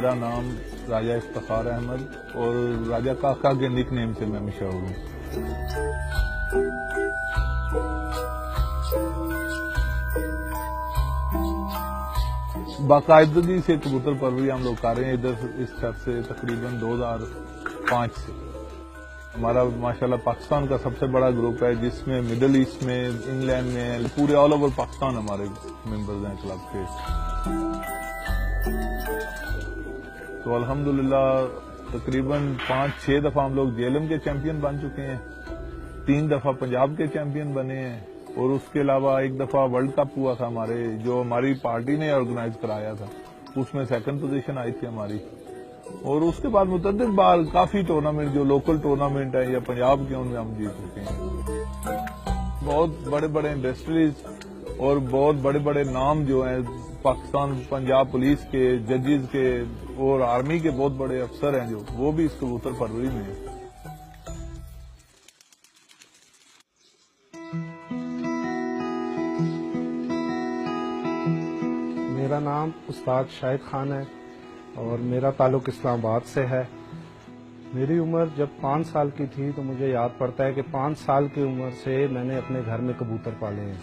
میرا نام راجہ افتخار احمد اور راجہ کاکا کے نک نیم سے میں مشہور ہوں۔ باقاعدگی سے کبوتر پروری ہم لوگ کر رہے ہیں ادھر اس طرف سے تقریباً 2005 سے۔ ہمارا ماشاءاللہ پاکستان کا سب سے بڑا گروپ ہے جس میں مڈل ایسٹ میں، انگلینڈ میں، پورے آل اوور پاکستان ہمارے ممبرز ہیں کلب کے۔ تو الحمدللہ تقریباً 5-6 دفعہ ہم لوگ جیلم کے چیمپئن بن چکے ہیں، 3 دفعہ پنجاب کے چیمپئن بنے ہیں، اور اس کے علاوہ ایک دفعہ ورلڈ کپ ہوا تھا ہمارے، جو ہماری پارٹی نے آرگنائز کرایا تھا، اس میں 2nd پوزیشن آئی تھی ہماری۔ اور اس کے بعد متعدد بار کافی ٹورنامنٹ جو لوکل ٹورنامنٹ ہے یا پنجاب کے ان میں ہم جیت چکے ہیں۔ بہت بڑے بڑے انڈسٹریز اور بہت بڑے بڑے نام جو ہیں پاکستان پنجاب پولیس کے، ججز کے اور آرمی کے بہت بڑے افسر ہیں جو وہ بھی اس کبوتر پروری میں ہیں۔ میرا نام استاد شاہد خان ہے اور میرا تعلق اسلام آباد سے ہے۔ میری عمر جب 5 سال کی تھی تو مجھے یاد پڑتا ہے کہ 5 سال کی عمر سے میں نے اپنے گھر میں کبوتر پالے ہیں،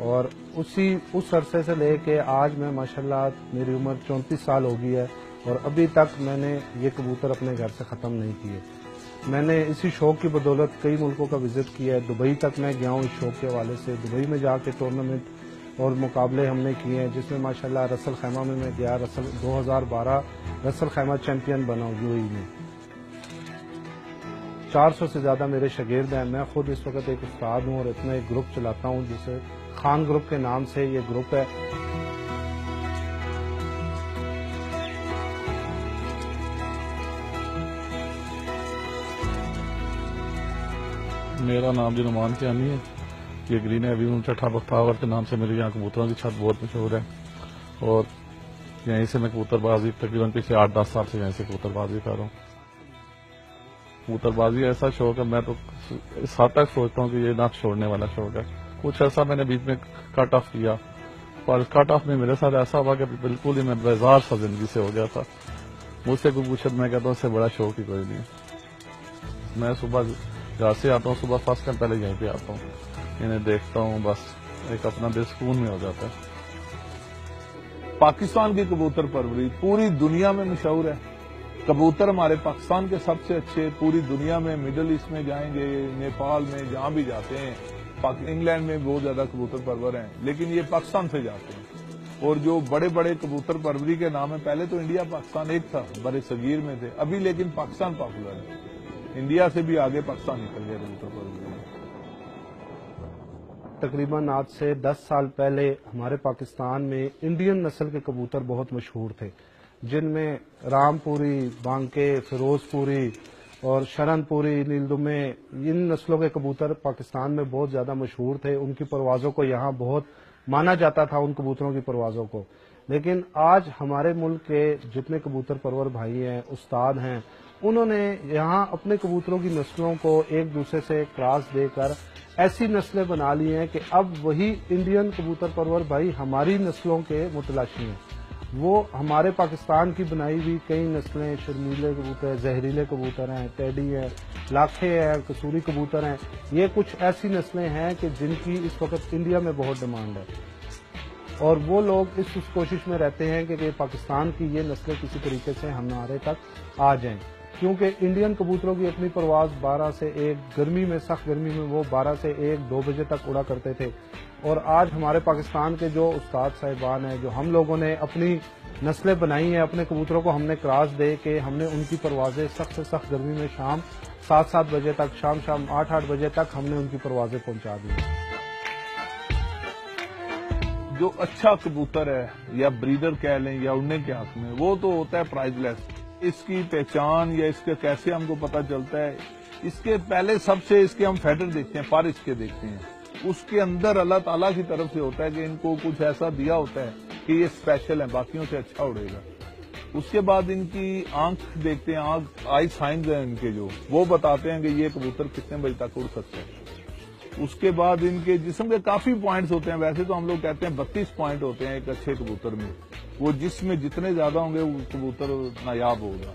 اور اس عرصے سے لے کے آج میں ماشاءاللہ میری عمر 34 سال ہو گئی ہے اور ابھی تک میں نے یہ کبوتر اپنے گھر سے ختم نہیں کیے۔ میں نے اسی شوق کی بدولت کئی ملکوں کا وزٹ کیا ہے، دبئی تک میں گیا ہوں اس شوق کے حوالے سے۔ دبئی میں جا کے ٹورنامنٹ اور مقابلے ہم نے کیے ہیں، جس میں ماشاءاللہ رسل خیمہ میں گیا، 2012 رسل خیمہ چیمپئن بنا ہوں UAE میں۔ 400 سے زیادہ میرے شاگرد ہیں۔ میں خود اس وقت ایک استاد ہوں اور اتنا ایک گروپ چلاتا ہوں جسے خان گروپ کے نام سے یہ گروپ ہے۔ میرا نام جی نعمان کیانی ہے، یہ گرین ایویون چٹھا بختاور کے نام سے میرے یہاں کبوتروں کی چھت بہت مشہور ہے، اور یہیں سے میں کبوتر بازی تقریباً پچھلے 8-10 سال سے یہیں سے کبوتر بازی کر رہا ہوں۔ کبوتر بازی ایسا شوق ہے، میں تو اس حد تک سوچتا ہوں کہ یہ نہ چھوڑنے والا شوق ہے۔ کچھ عرصہ میں نے بیچ میں کٹ آف کیا، اور کٹ آف میں میرے ساتھ ایسا ہوا کہ بالکل ہی میں بیزار سا زندگی سے ہو گیا تھا۔ مجھ سے کوئی پوچھے میں کہتا ہوں اس سے بڑا شوق ہی کوئی نہیں ہے۔ میں صبح گھر سے آتا ہوں، صبح فرسٹ ٹائم پہلے یہیں پہ آتا ہوں، انہیں دیکھتا ہوں، بس ایک اپنا دل سکون میں ہو جاتا ہے۔ پاکستان کی کبوتر پروری پوری دنیا میں مشہور ہے۔ کبوتر ہمارے پاکستان کے سب سے اچھے پوری دنیا میں، مڈل ایسٹ میں جائیں گے، نیپال میں جہاں بھی جاتے ہیں، انگلینڈ میں بہت زیادہ کبوتر پرور ہیں، لیکن یہ پاکستان سے جاتے ہیں۔ اور جو بڑے بڑے کبوتر پروری کے نام ہیں، پہلے تو انڈیا پاکستان ایک تھا، برے صغیر میں تھے، ابھی لیکن پاکستان پاپولر ہے، انڈیا سے بھی آگے پاکستان نکل گیا کبوتر پروری میں۔ تقریباً آج سے 10 سال پہلے ہمارے پاکستان میں انڈین نسل کے کبوتر بہت مشہور تھے، جن میں رام پوری، بانکے، فیروز پوری اور شرن پوری، نیلدمے، ان نسلوں کے کبوتر پاکستان میں بہت زیادہ مشہور تھے۔ ان کی پروازوں کو یہاں بہت مانا جاتا تھا، ان کبوتروں کی پروازوں کو۔ لیکن آج ہمارے ملک کے جتنے کبوتر پرور بھائی ہیں، استاد ہیں، انہوں نے یہاں اپنے کبوتروں کی نسلوں کو ایک دوسرے سے کراس دے کر ایسی نسلیں بنا لی ہیں کہ اب وہی انڈین کبوتر پرور بھائی ہماری نسلوں کے متلاشی ہیں۔ وہ ہمارے پاکستان کی بنائی ہوئی کئی نسلیں، شرمیلے کبوتر، زہریلے کبوتر ہیں، ٹیڈی ہیں، لاکھے ہیں، کسوری کبوتر ہیں، یہ کچھ ایسی نسلیں ہیں کہ جن کی اس وقت انڈیا میں بہت ڈیمانڈ ہے، اور وہ لوگ اس کوشش میں رہتے ہیں کہ پاکستان کی یہ نسلیں کسی طریقے سے ہمارے تک آ جائیں، کیونکہ انڈین کبوتروں کی اپنی پرواز 12 سے 1 گرمی میں، سخت گرمی میں وہ 12 سے 1-2 بجے تک اڑا کرتے تھے، اور آج ہمارے پاکستان کے جو استاد صاحبان ہیں، جو ہم لوگوں نے اپنی نسلیں بنائی ہیں، اپنے کبوتروں کو ہم نے کراس دے کے ہم نے ان کی پروازیں سخت سے سخت گرمی میں شام 7 بجے تک، شام 8 بجے تک ہم نے ان کی پروازیں پہنچا دی۔ جو اچھا کبوتر ہے یا بریڈر کہہ لیں یا اڑنے کے حق میں، وہ تو ہوتا ہے پرائز لیس۔ اس کی پہچان یا اس کے کیسے ہم کو پتہ چلتا ہے، اس کے پہلے سب سے اس کے ہم فیڈر دیکھتے ہیں، پر اس کے دیکھتے ہیں، اس کے اندر اللہ تعالیٰ کی طرف سے ہوتا ہے کہ ان کو کچھ ایسا دیا ہوتا ہے کہ یہ اسپیشل ہے، باقیوں سے اچھا اڑے گا۔ اس کے بعد ان کی آنکھ دیکھتے ہیں، آئی سائنز ہیں ان کے، جو وہ بتاتے ہیں کہ یہ کبوتر کتنے بجے تک اڑ سکتا ہے۔ اس کے بعد ان کے جسم کے کافی پوائنٹس ہوتے ہیں. ویسے تو ہم لوگ کہتے ہیں 32 پوائنٹ ہوتے ہیں ایک اچھے کبوتر میں. وہ جسم میں جتنے زیادہ ہوں گے وہ کبوتر نایاب ہوگا.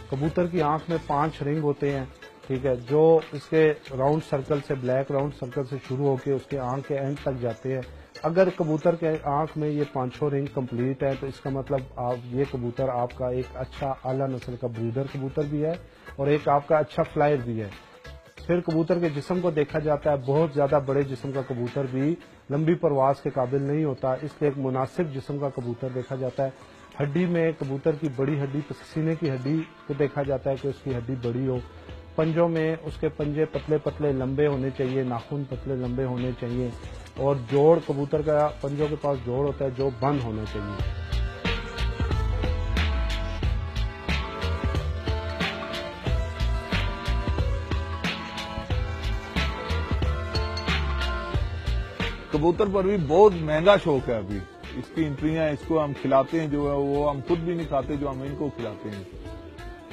کبوتر کی آنکھ میں 5 رنگ ہوتے ہیں، ٹھیک ہے، جو اس کے راؤنڈ سرکل سے، بلیک راؤنڈ سرکل سے شروع ہو کے اس کے آنکھ کے اینڈ تک جاتے ہیں. اگر کبوتر کے آنکھ میں یہ 5 رنگ کمپلیٹ ہے تو اس کا مطلب یہ کبوتر آپ کا ایک اچھا اعلیٰ نسل کا بریڈر کبوتر بھی ہے اور ایک آپ کا اچھا فلائر بھی ہے. پھر کبوتر کے جسم کو دیکھا جاتا ہے. بہت زیادہ بڑے جسم کا کبوتر بھی لمبی پرواز کے قابل نہیں ہوتا، اس لیے ایک مناسب جسم کا کبوتر دیکھا جاتا ہے. ہڈی میں کبوتر کی بڑی ہڈی، سینے کی ہڈی کو دیکھا جاتا ہے کہ اس کی ہڈی بڑی ہو. پنجوں میں اس کے پنجے پتلے پتلے لمبے ہونے چاہیے، ناخن پتلے لمبے ہونے چاہیے، اور جوڑ کبوتر کا پنجوں کے پاس جوڑ ہوتا ہے جو بند ہونا چاہیے. کبوتر پر بھی بہت مہنگا شوق ہے ابھی. اس کی انٹریاں، اس کو ہم کھلاتے ہیں جو ہے وہ ہم خود بھی نہیں کھاتے، جو ہم ان کو کھلاتے ہیں.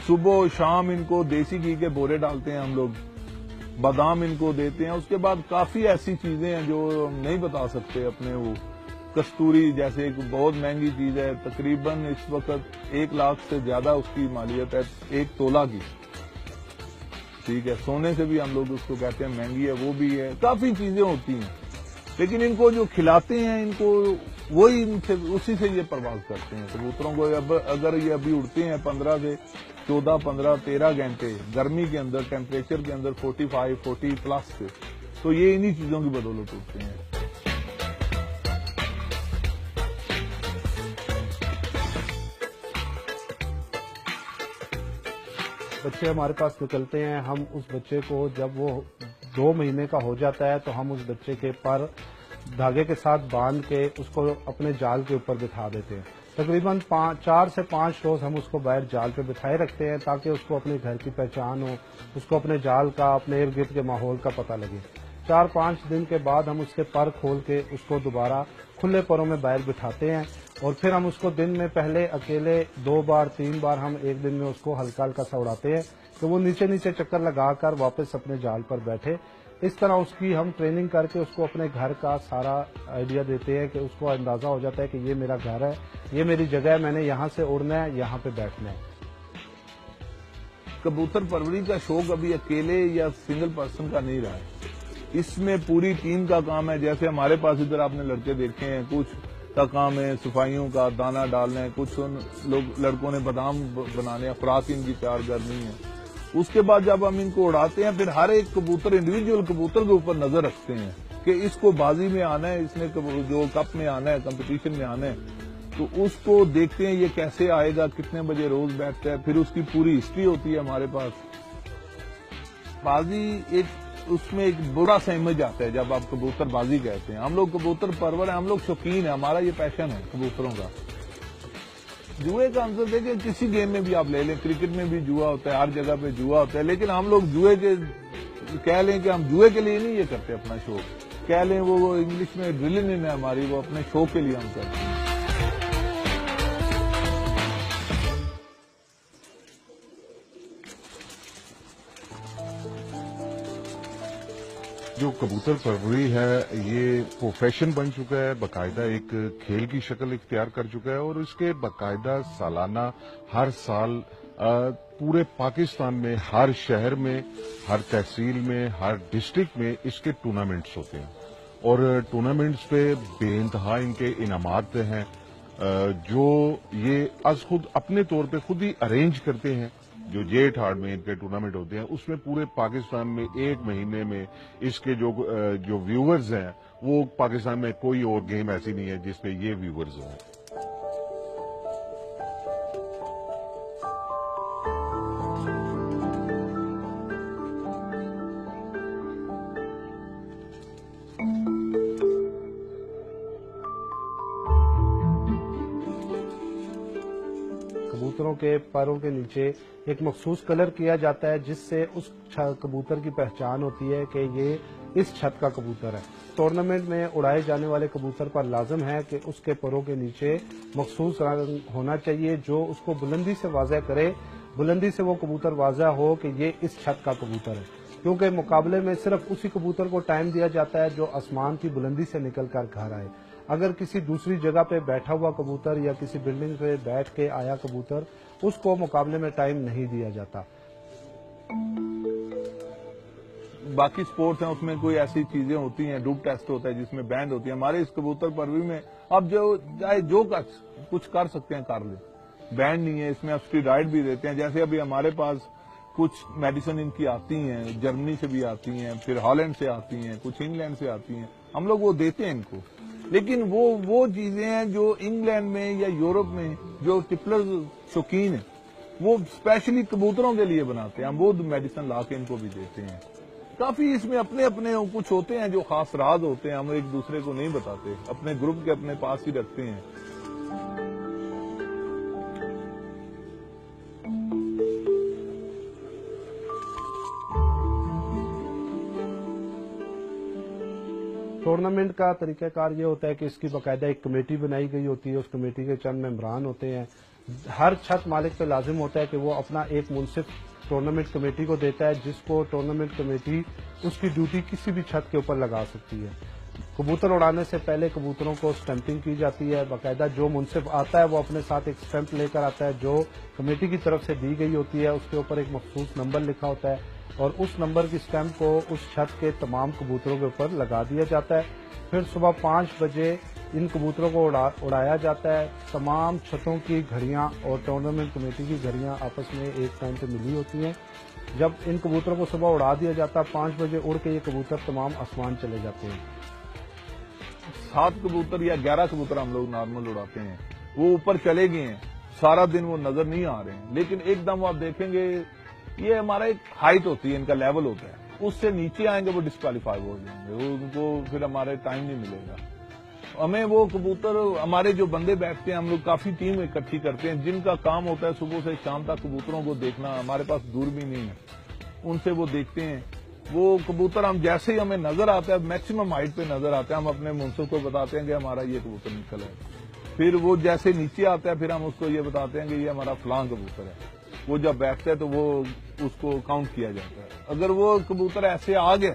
صبح و شام ان کو دیسی گھی کے بورے ڈالتے ہیں ہم لوگ، بادام ان کو دیتے ہیں. اس کے بعد کافی ایسی چیزیں ہیں جو ہم نہیں بتا سکتے اپنے. وہ کستوری جیسے ایک بہت مہنگی چیز ہے، تقریباً اس وقت 1 لاکھ سے زیادہ اس کی مالیت ہے 1 تولہ کی. ٹھیک ہے، سونے سے بھی ہم لوگ اس کو کہتے ہیں مہنگی ہے، وہ بھی ہے. کافی چیزیں ہوتی ہیں، لیکن ان کو جو کھلاتے ہیں ان کو وہی اسی سے یہ پرواز کرتے ہیں. کبوتروں کو اگر یہ ابھی اڑتے ہیں 15 سے 14 15 13 گھنٹے گرمی کے اندر، ٹیمپریچر کے اندر 45 40 پلس سے، تو یہ انہی چیزوں کی بدولت اڑتے ہیں. بچے ہمارے پاس نکلتے ہیں، ہم اس بچے کو جب وہ 2 مہینے کا ہو جاتا ہے تو ہم اس بچے کے پر دھاگے کے ساتھ باندھ کے اس کو اپنے جال کے اوپر بٹھا دیتے ہیں. تقریباً 4 سے 5 روز ہم اس کو باہر جال پہ بٹھائے رکھتے ہیں تاکہ اس کو اپنے گھر کی پہچان ہو، اس کو اپنے جال کا، اپنے ارد گرد کے ماحول کا پتہ لگے. 4-5 دن کے بعد ہم اس کے پر کھول کے اس کو دوبارہ کھلے پروں میں باہر بٹھاتے ہیں، اور پھر ہم اس کو دن میں پہلے اکیلے 2 بار 3 بار ہم ایک دن میں اس کو ہلکا ہلکا سا اڑاتے ہیں کہ وہ نیچے نیچے چکر لگا کر واپس اپنے جال پر بیٹھے. اس طرح اس کی ہم ٹریننگ کر کے اس کو اپنے گھر کا سارا آئیڈیا دیتے ہیں کہ اس کو اندازہ ہو جاتا ہے کہ یہ میرا گھر ہے، یہ میری جگہ ہے، میں نے یہاں سے اڑنا ہے، یہاں پہ بیٹھنا ہے. کبوتر پروری کا شوق ابھی اکیلے یا سنگل پرسن کا نہیں رہا ہے، اس میں پوری ٹیم کا کام ہے. جیسے ہمارے پاس ادھر آپ نے لڑکے دیکھے ہیں، کچھ کا کام ہے صفائیوں کا، دانا ڈالنا ہے، کچھ لوگ لڑکوں نے بادام بنانے ہیں، خوراک ان کی تیار کرنی ہے. اس کے بعد جب ہم ان کو اڑاتے ہیں پھر ہر ایک کبوتر انڈیویجول کبوتر کے اوپر نظر رکھتے ہیں کہ اس کو بازی میں آنا ہے، اس نے جو کپ میں آنا ہے، کمپٹیشن میں آنا ہے، تو اس کو دیکھتے ہیں یہ کیسے آئے گا، کتنے بجے روز بیٹھتا ہے. پھر اس کی پوری ہسٹری ہوتی ہے ہمارے پاس. بازی اس میں ایک برا سا امیج آتا ہے جب آپ کبوتر بازی کہتے ہیں. ہم لوگ کبوتر پرور ہیں، ہم لوگ شوقین ہیں، ہمارا یہ پیشن ہے کبوتروں کا. جوئے کا آنسر دیکھیں، کسی گیم میں بھی آپ لے لیں، کرکٹ میں بھی جوا ہوتا ہے، ہر جگہ پہ جوا ہوتا ہے، لیکن ہم لوگ جوئے کے کہہ لیں کہ ہم جوئے کے لیے نہیں یہ کرتے اپنا شوق. کہہ لیں وہ انگلش میں ڈرلنگ ہے ہماری، وہ اپنے شوق کے لیے ہم کرتے ہیں. جو کبوتر پروری ہے یہ پروفیشن بن چکا ہے، باقاعدہ ایک کھیل کی شکل اختیار کر چکا ہے، اور اس کے باقاعدہ سالانہ ہر سال پورے پاکستان میں، ہر شہر میں، ہر تحصیل میں، ہر ڈسٹرکٹ میں اس کے ٹورنامنٹس ہوتے ہیں. اور ٹورنامنٹس پہ بے انتہا ان کے انعامات ہیں جو یہ از خود اپنے طور پہ خود ہی ارینج کرتے ہیں. جو جیٹ ہارڈ میں ان کے ٹورنامنٹ ہوتے ہیں اس میں پورے پاکستان میں 1 مہینے میں اس کے جو ویورز ہیں وہ پاکستان میں کوئی اور گیم ایسی نہیں ہے جس پہ یہ ویورز ہوں. کبوتروں کے پیروں کے نیچے ایک مخصوص کلر کیا جاتا ہے جس سے اس کبوتر کی پہچان ہوتی ہے کہ یہ اس چھت کا کبوتر ہے. ٹورنامنٹ میں اڑائے جانے والے کبوتر پر لازم ہے کہ اس کے پروں کے نیچے مخصوص رنگ ہونا چاہیے جو اس کو بلندی سے واضح کرے، بلندی سے وہ کبوتر واضح ہو کہ یہ اس چھت کا کبوتر ہے. کیونکہ مقابلے میں صرف اسی کبوتر کو ٹائم دیا جاتا ہے جو آسمان کی بلندی سے نکل کر گھر آئے. اگر کسی دوسری جگہ پہ بیٹھا ہوا کبوتر یا کسی بلڈنگ پہ بیٹھ کے آیا کبوتر، اس کو مقابلے میں ٹائم نہیں دیا جاتا. باقی سپورٹس ہیں اس میں کوئی ایسی چیزیں ہوتی ہیں، ڈوب ٹیسٹ ہوتا ہے جس میں بینڈ ہوتی ہے. ہمارے اس کبوتر پروی میں اب جو کچھ کر سکتے ہیں کر لیں. بینڈ نہیں ہے اس میں، اسٹیرائڈ بھی دیتے ہیں. جیسے ابھی ہمارے پاس کچھ میڈیسن ان کی آتی ہیں، جرمنی سے بھی آتی ہیں، پھر ہالینڈ سے آتی ہیں، کچھ انگلینڈ سے آتی ہیں. ہم لوگ وہ دیتے ہیں ان کو، لیکن وہ چیزیں ہیں جو انگلینڈ میں یا یورپ میں جو ٹپلر شوقین ہیں وہ اسپیشلی کبوتروں کے لیے بناتے ہیں. ہم وہ میڈیسن لا کے ان کو بھی دیتے ہیں. کافی اس میں اپنے کچھ ہوتے ہیں جو خاص راز ہوتے ہیں، ہم ایک دوسرے کو نہیں بتاتے، اپنے گروپ کے اپنے پاس ہی رکھتے ہیں. ٹورنامنٹ کا طریقہ کار یہ ہوتا ہے کہ اس کی باقاعدہ ایک کمیٹی بنائی گئی ہوتی ہے. اس کمیٹی کے چند ممبران ہوتے ہیں. ہر چھت مالک پہ لازم ہوتا ہے کہ وہ اپنا ایک منصف ٹورنامنٹ کمیٹی کو دیتا ہے، جس کو ٹورنامنٹ کمیٹی اس کی ڈیوٹی کسی بھی چھت کے اوپر لگا سکتی ہے. کبوتر اڑانے سے پہلے کبوتروں کو اسٹمپنگ کی جاتی ہے. باقاعدہ جو منصف آتا ہے وہ اپنے ساتھ ایک اسٹمپ لے کر آتا ہے جو کمیٹی کی طرف سے دی گئی ہوتی ہے. اس کے اوپر ایک مخصوص نمبر لکھا ہوتا ہے اور اس نمبر کی اسٹمپ کو اس چھت کے تمام کبوتروں کے اوپر لگا دیا جاتا ہے. پھر صبح 5 بجے ان کبوتروں کو اڑایا جاتا ہے. تمام چھتوں کی گھڑیاں اور ٹورنامنٹ کمیٹی کی گھڑیاں آپس میں ایک ٹائم پہ ملی ہوتی ہیں. جب ان کبوتروں کو صبح اڑا دیا جاتا ہے 5 بجے اڑ کے یہ کبوتر تمام آسمان چلے جاتے ہیں. 7 کبوتر یا 11 کبوتر ہم لوگ نارمل اڑاتے ہیں، وہ اوپر چلے گئے ہیں، سارا دن وہ نظر نہیں آ رہے ہیں. لیکن ایک دم آپ دیکھیں گے یہ ہمارا ایک ہائٹ ہوتی ہے، ان کا لیول ہوتا ہے، اس سے نیچے آئیں گے وہ ڈسکوالیفائی ہو جائیں گے، ان کو پھر ہمارے ٹائم نہیں ملے گا. ہمیں وہ کبوتر ہمارے جو بندے بیٹھتے ہیں، ہم لوگ کافی ٹیم اکٹھی کرتے ہیں جن کا کام ہوتا ہے صبح سے شام تک کبوتروں کو دیکھنا. ہمارے پاس دور بھی نہیں ہے، ان سے وہ دیکھتے ہیں. وہ کبوتر ہم جیسے ہی ہمیں نظر آتا ہے، میکسیمم ہائٹ پہ نظر آتا ہے، ہم اپنے منصف کو بتاتے ہیں کہ ہمارا یہ کبوتر نکل ہے. پھر وہ جیسے نیچے آتا ہے پھر ہم اس کو یہ بتاتے ہیں کہ یہ ہمارا فلاں کبوتر ہے. وہ جب بیٹھتا ہے تو وہ اس کو کاؤنٹ کیا جاتا ہے. اگر وہ کبوتر ایسے آ گئے،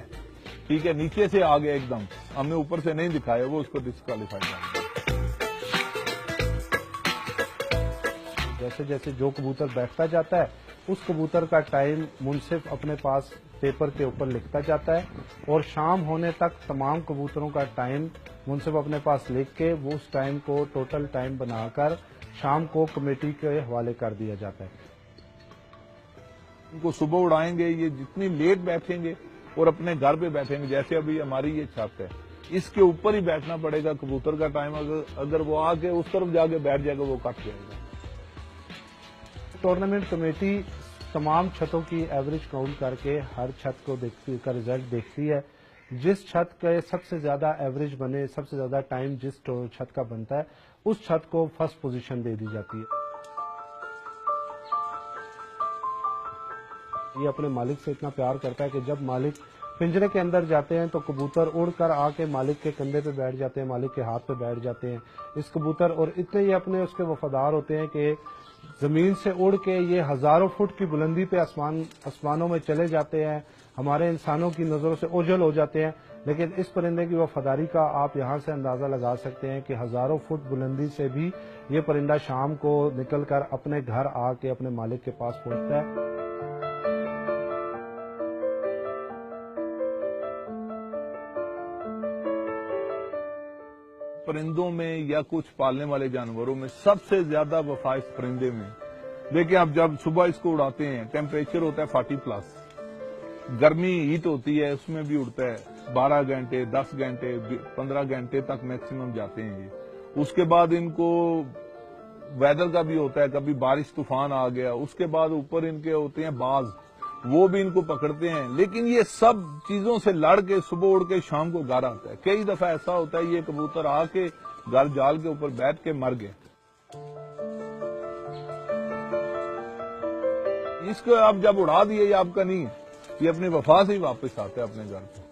ٹھیک ہے، نیچے سے آ گیا ایک دم، ہم نے اوپر سے نہیں دکھایا، وہ اس کو ڈسکوالیفائی کرتا ہے. جیسے جیسے جو کبوتر بیٹھتا جاتا ہے اس کبوتر کا ٹائم منصف اپنے پاس پیپر کے اوپر لکھتا جاتا ہے اور شام ہونے تک تمام کبوتروں کا ٹائم منصف اپنے پاس لکھ کے وہ اس ٹائم کو ٹوٹل ٹائم بنا کر شام کو کمیٹی کے حوالے کر دیا جاتا ہے. ان کو صبح اڑائیں گے، یہ جتنی لیٹ بیٹھیں گے اور اپنے گھر پہ بیٹھیں گے. جیسے ابھی ہماری یہ چھت ہے، اس کے اوپر ہی بیٹھنا پڑے گا. کبوتر کا ٹائم اگر وہ آ کے اس طرف جا کے بیٹھ جائے گا وہ کٹ جائے گا. ٹورنامنٹ کمیٹی تمام چھتوں کی ایوریج کاؤنٹ کر کے ہر چھت کو کا رزلٹ دیکھتی ہے. جس چھت کا سب سے زیادہ ایوریج بنے، سب سے زیادہ ٹائم جس چھت کا بنتا ہے اس چھت کو فرسٹ پوزیشن دے دی جاتی ہے. یہ اپنے مالک سے اتنا پیار کرتا ہے کہ جب مالک پنجرے کے اندر جاتے ہیں تو کبوتر اڑ کر آ کے مالک کے کندھے پہ بیٹھ جاتے ہیں، مالک کے ہاتھ پہ بیٹھ جاتے ہیں. اس کبوتر اور اتنے یہ اپنے اس کے وفادار ہوتے ہیں کہ زمین سے اڑ کے یہ ہزاروں فٹ کی بلندی پہ آسمانوں میں چلے جاتے ہیں، ہمارے انسانوں کی نظروں سے اوجھل ہو جاتے ہیں. لیکن اس پرندے کی وفاداری کا آپ یہاں سے اندازہ لگا سکتے ہیں کہ ہزاروں فٹ بلندی سے بھی یہ پرندہ شام کو نکل کر اپنے گھر آ کے اپنے مالک کے پاس پہنچتا ہے. پرندوں میں یا کچھ پالنے والے جانوروں میں سب سے زیادہ وفا اس پرندے میں. دیکھیں آپ جب صبح اس کو اڑاتے ہیں ٹیمپریچر ہوتا ہے 40+، گرمی ہیٹ ہوتی ہے، اس میں بھی اڑتا ہے 12 گھنٹے 10 گھنٹے 15 گھنٹے تک میکسیمم جاتے ہیں یہ. اس کے بعد ان کو ویدر کا بھی ہوتا ہے، کبھی بارش طوفان آ گیا، اس کے بعد اوپر ان کے ہوتے ہیں باز، وہ بھی ان کو پکڑتے ہیں. لیکن یہ سب چیزوں سے لڑ کے صبح اڑ کے شام کو گھر آتا ہے. کئی دفعہ ایسا ہوتا ہے یہ کبوتر آ کے گھر جال کے اوپر بیٹھ کے مر گئے. اس کو آپ جب اڑا دیے یہ آپ کا نہیں ہے، یہ اپنے وفا سے ہی واپس آتا ہے اپنے گھر پہ.